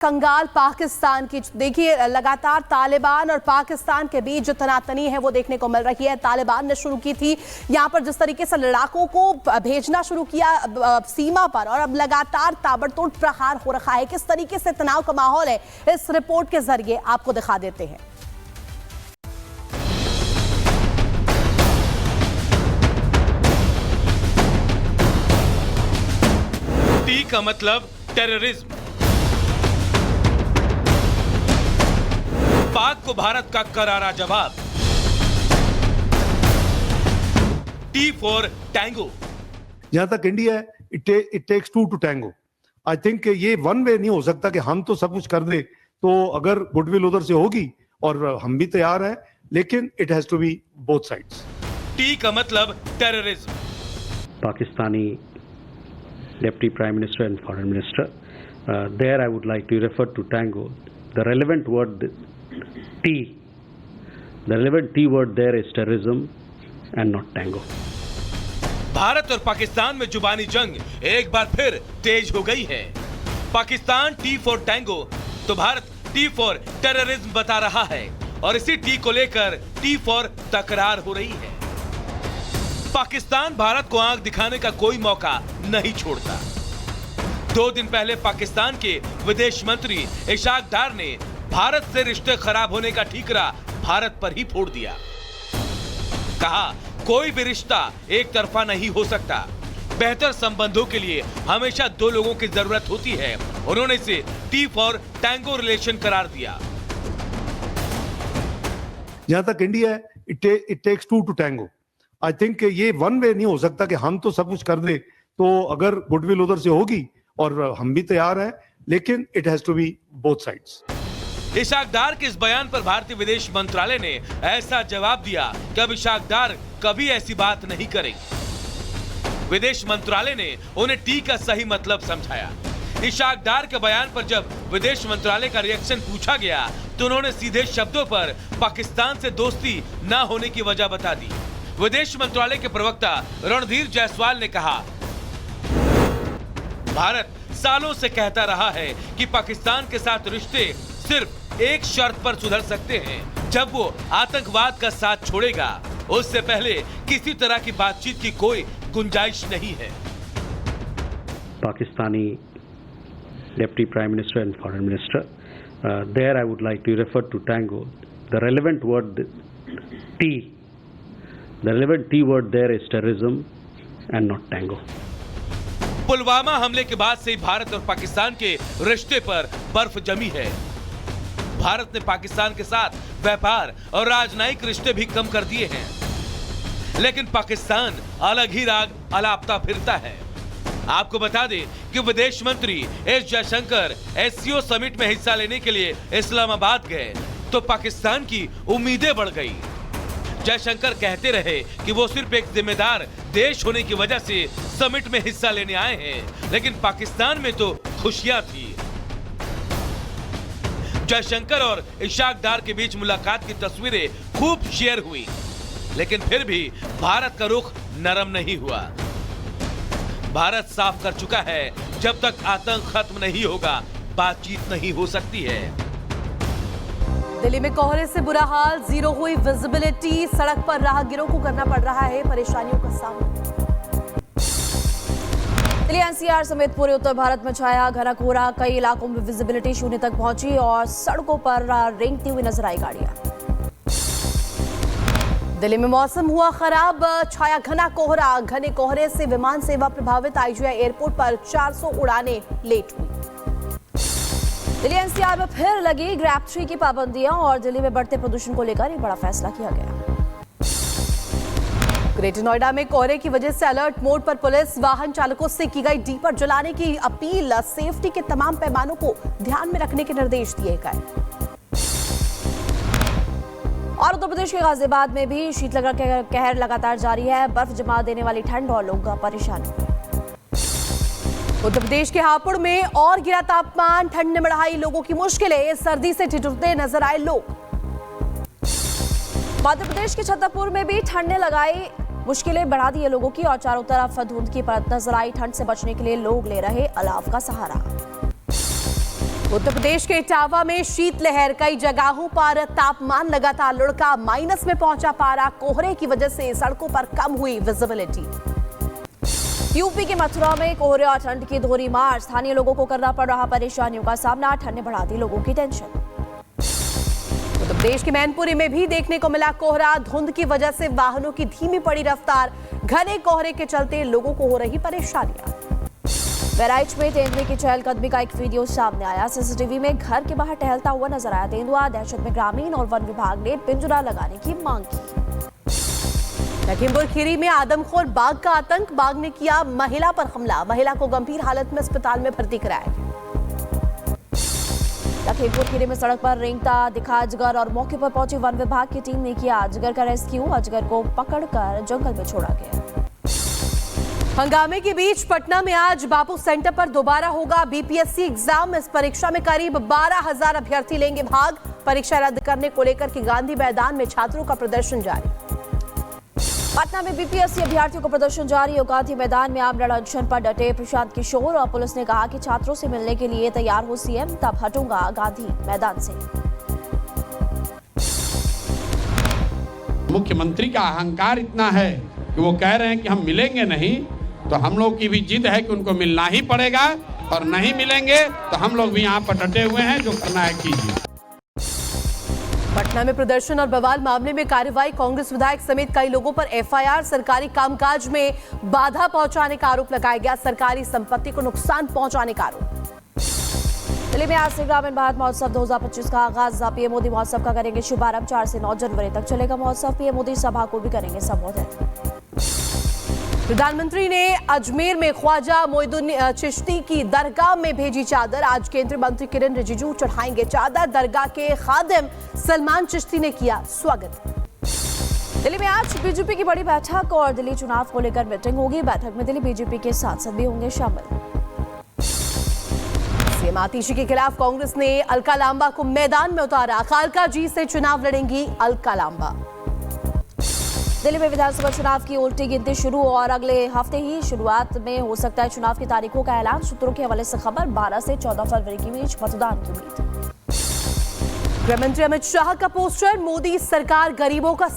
कंगाल पाकिस्तान की देखिए, लगातार तालिबान और पाकिस्तान के बीच जो तनातनी है वो देखने को मिल रही है। तालिबान ने शुरू की थी यहाँ पर जिस तरीके से लड़ाकों को भेजना शुरू किया सीमा पर, और अब लगातार ताबड़तोड़ प्रहार हो रखा है। किस तरीके से तनाव का माहौल है इस रिपोर्ट के जरिए आपको दिखा देते हैं। टी का मतलब टेररिज्म। पाक को भारत का करारा जवाब। T for tango. जहां तक इंडिया है, it takes two to tango. I think ये वन वे नहीं हो सकता कि हम तो सब कुछ कर दे। तो अगर गुडविल उधर से होगी और हम भी तैयार हैं, लेकिन it has to be both sides. T का मतलब terrorism. Pakistani Deputy Prime Minister and Foreign Minister. There I would like to refer to tango. The relevant word T. The relevant T word there is terrorism and not tango. Bharat और पाकिस्तान में जुबानी जंग एक बार फिर तेज हो गई है। पाकिस्तान टी फॉर टैंगो तो भारत टी फॉर टेररिज्म बता रहा है, और इसी टी को लेकर टी फॉर तकरार हो रही है। पाकिस्तान भारत को आंख दिखाने का कोई मौका नहीं छोड़ता। 2 दिन पहले पाकिस्तान के विदेश मंत्री इशाक डार ने भारत से रिश्ते खराब होने का ठीकरा भारत पर ही फोड़ दिया। कहा, कोई भी रिश्ता एक तरफा नहीं हो सकता। बेहतर संबंधों के लिए हमेशा 2 लोगों की जरूरत होती है। उन्होंने इसे टी फॉर टैंगो रिलेशन करार दिया। जहां तक इंडिया है, it takes two to tango. I think ये वन वे नहीं हो सकता कि हम तो सब कुछ कर दे। तो अगर गुडविल उधर से होगी और हम भी तैयार हैं, लेकिन it has to be both sides. Ishaq Dar के इस बयान पर भारतीय विदेश मंत्रालय ने ऐसा जवाब दिया कि अब इशाक डार कभी ऐसी बात नहीं करेंगे। विदेश मंत्रालय ने उन्हें टी का सही मतलब समझाया। इशाक डार के बयान पर जब विदेश मंत्रालय का रिएक्शन पूछा गया तो उन्होंने सीधे शब्दों पर पाकिस्तान से दोस्ती न होने की वजह बता दी। विदेश मंत्रालय के प्रवक्ता रणधीर जायसवाल ने कहा, भारत सालों से कहता रहा है कि पाकिस्तान के साथ रिश्ते सिर्फ एक शर्त पर सुधर सकते हैं, जब वो आतंकवाद का साथ छोड़ेगा। उससे पहले किसी तरह की बातचीत की कोई गुंजाइश नहीं है। Pakistani Deputy Prime Minister and Foreign Minister. There I would like to refer to tango. The relevant word T. The relevant T word there is terrorism and not tango. Pulwama हमले के बाद से भारत और पाकिस्तान के रिश्ते पर बर्फ जमी है। भारत ने पाकिस्तान के साथ व्यापार और राजनयिक रिश्ते भी कम कर दिए हैं, लेकिन पाकिस्तान अलग ही राग अलापता फिरता है। आपको बता दें कि विदेश मंत्री एस जयशंकर एससीओ समिट में हिस्सा लेने के लिए इस्लामाबाद गए तो पाकिस्तान की उम्मीदें बढ़ गई। जयशंकर कहते रहे कि वो सिर्फ एक जिम्मेदार देश होने की वजह से समिट में हिस्सा लेने आए हैं, लेकिन पाकिस्तान में तो खुशियां थी। जयशंकर और इशाक डार के बीच मुलाकात की तस्वीरें खूब शेयर हुई, लेकिन फिर भी भारत का रुख नरम नहीं हुआ। भारत साफ कर चुका है, जब तक आतंक खत्म नहीं होगा बातचीत नहीं हो सकती है। दिल्ली में कोहरे से बुरा हाल, जीरो हुई विजिबिलिटी, सड़क पर राहगीरों को करना पड़ रहा है परेशानियों का सामना। दिल्ली एनसीआर समेत पूरे उत्तर भारत में छाया घना कोहरा। कई इलाकों में विजिबिलिटी शून्य तक पहुंची और सड़कों पर रेंगती हुई नजर आई गाड़ियां। दिल्ली में मौसम हुआ खराब, छाया घना कोहरा। घने कोहरे से विमान सेवा प्रभावित। आईजीआई एयरपोर्ट पर 400 उड़ानें लेट हुई। दिल्ली एनसीआर में फिर लगी ग्रैब 3 की पाबंदियां और दिल्ली में बढ़ते प्रदूषण को लेकर एक बड़ा फैसला किया गया। ग्रेटर नोएडा में कोहरे की वजह से अलर्ट मोड पर पुलिस। वाहन चालकों से की गई डीपर जलाने की अपील। सेफ्टी के तमाम पैमानों को ध्यान में रखने के निर्देश दिए गए। और उत्तर प्रदेश के गाजियाबाद में भी शीतलहर का कहर लगातार जारी है। बर्फ जमा देने वाली ठंड और लोग परेशान हुए। उत्तर प्रदेश के हापुड़ में और गिरा तापमान। ठंड ने बढ़ाई लोगों की मुश्किलें। सर्दी से ठिठुरते नजर आए लोग। मध्य प्रदेश के छतरपुर में भी ठंड ने लगाई मुश्किलें बढ़ा दी है लोगों की और चारों तरफ धुंध की परत नजर आई। ठंड से बचने के लिए लोग ले रहे अलाव का सहारा। उत्तर प्रदेश के इटावा में शीतलहर, कई जगहों पर तापमान लगातार लुढ़का, माइनस में पहुंचा पारा। कोहरे की वजह से सड़कों पर कम हुई विजिबिलिटी। यूपी के मथुरा में कोहरे और ठंड की दोहरी मार, स्थानीय लोगों को करना पड़ रहा परेशानियों का सामना। ठंड ने बढ़ा दी लोगों की टेंशन। उत्तर प्रदेश के मैनपुरी में भी देखने को मिला कोहरा। धुंध की वजह से वाहनों की धीमी पड़ी रफ्तार, घने कोहरे के चलते लोगों को हो रही परेशानियां। बहराइच में तेंदुए की चहलकदमी का एक वीडियो सामने आया। सीसीटीवी में घर के बाहर टहलता हुआ नजर आया तेंदुआ। दहशत में ग्रामीण और वन विभाग ने पिंजरा लगाने की मांग की। लखीमपुर खीरी में आदमखोर बाघ का आतंक, बाघ ने किया महिला पर हमला। महिला को गंभीर हालत में अस्पताल में भर्ती कराया गया। लखीमपुर खीरी में सड़क पर रेंगता दिखा अजगर और मौके पर पहुंची वन विभाग की टीम ने किया अजगर का रेस्क्यू। अजगर को पकड़कर जंगल में छोड़ा गया। हंगामे के बीच पटना में आज बापू सेंटर पर दोबारा होगा बीपीएससी एग्जाम। इस परीक्षा में करीब 12,000 अभ्यर्थी लेंगे भाग। परीक्षा रद्द करने को लेकर के गांधी मैदान में छात्रों का प्रदर्शन जारी। पटना में बीपीएससी अभ्यर्थियों का प्रदर्शन जारी है। गांधी मैदान में आमरण अनशन पर डटे प्रशांत किशोर और पुलिस ने कहा कि छात्रों से मिलने के लिए तैयार हो सीएम, तब हटूंगा गांधी मैदान से। मुख्यमंत्री का अहंकार इतना है कि वो कह रहे हैं कि हम मिलेंगे नहीं, तो हम लोग की भी जिद है कि उनको मिलना ही पड़ेगा, और नहीं मिलेंगे तो हम लोग भी यहाँ पर डटे हुए हैं, जो करना है कीजिए। पटना में प्रदर्शन और बवाल मामले में कार्रवाई। कांग्रेस विधायक समेत कई लोगों पर एफआईआर। सरकारी कामकाज में बाधा पहुंचाने का आरोप लगाया गया। सरकारी संपत्ति को नुकसान पहुंचाने का आरोप। दिल्ली में आज से ग्रामीण भारत महोत्सव 2025 का आगाज। पीएम मोदी महोत्सव का करेंगे शुभारंभ। 4 से 9 जनवरी तक चलेगा महोत्सव। पीएम मोदी सभा को भी करेंगे संबोधित। प्रधानमंत्री ने अजमेर में ख्वाजा मोइनुद्दीन चिश्ती की दरगाह में भेजी चादर। आज केंद्रीय मंत्री किरेन रिजिजू चढ़ाएंगे चादर। दरगाह के खादिम सलमान चिश्ती ने किया स्वागत। दिल्ली में आज बीजेपी की बड़ी बैठक और दिल्ली चुनाव को लेकर मीटिंग होगी। बैठक में दिल्ली बीजेपी के सांसद भी होंगे शामिल। सीएम आतिशी के खिलाफ कांग्रेस ने अलका लांबा को मैदान में उतारा। कालका जी से चुनाव लड़ेंगी अलका लांबा। दिल्ली में विधानसभा चुनाव की उल्टी गिनती शुरू और अगले हफ्ते ही शुरुआत में हो सकता है चुनाव की तारीखों का ऐलान। सूत्रों के हवाले से खबर। 12 से 14 फरवरी के बीच मतदान की उम्मीद। गृह मंत्री अमित शाह का पोस्टर। मोदी सरकार गरीबों का